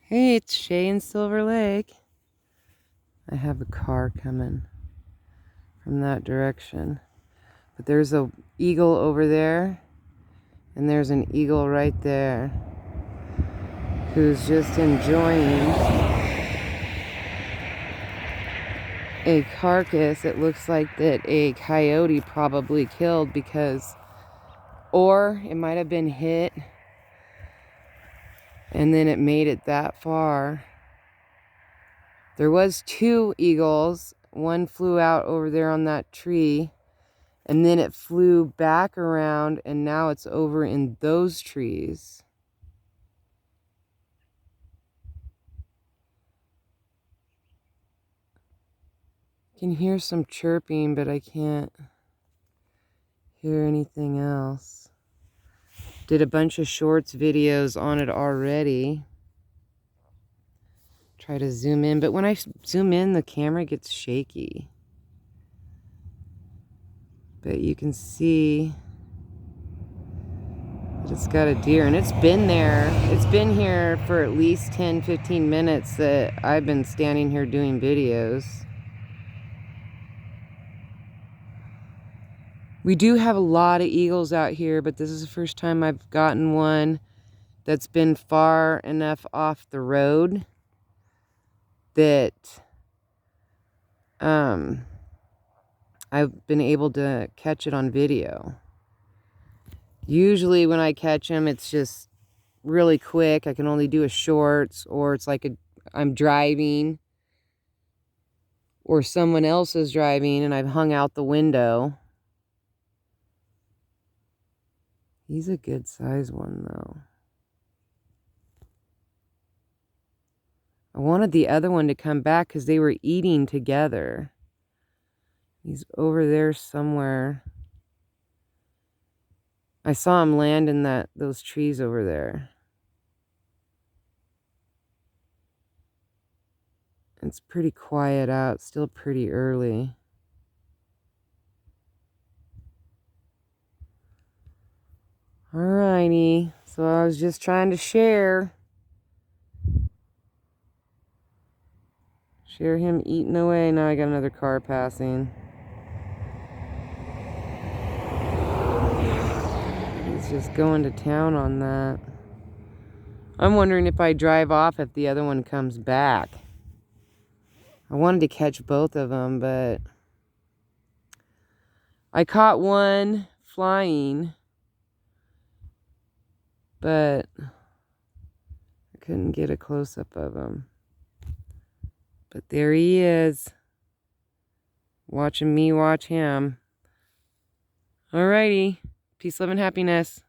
Hey, it's Shay in Silver Lake. I have a car coming from that direction. But there's a eagle over there, and there's an eagle right there who's just enjoying a carcass. It looks like that a coyote probably killed or it might have been hit and then it made it that far. There was 2 eagles. One flew out over there on that tree, and then it flew back around, and now it's over in those trees. I can hear some chirping, but I can't hear anything else. Did a bunch of shorts videos on it already. Try to zoom in, but when I zoom in, the camera gets shaky. But you can see that it's got a deer, and it's been there. It's been here for at least 10-15 minutes that I've been standing here doing videos. We do have a lot of eagles out here, but this is the first time I've gotten one that's been far enough off the road that I've been able to catch it on video. Usually when I catch them, it's just really quick. I can only do a shorts, or it's like I'm driving or someone else is driving and I've hung out the window. He's a good size one though. I wanted the other one to come back because they were eating together. He's over there somewhere. I saw him land in those trees over there. It's pretty quiet out, still pretty early. Alrighty, so I was just trying to share him eating away. Now I got another car passing. He's just going to town on that. I'm wondering if I drive off if the other one comes back. I wanted to catch both of them, but I caught one flying, but I couldn't get a close-up of him. But there he is, watching me watch him. Alrighty, peace, love, and happiness.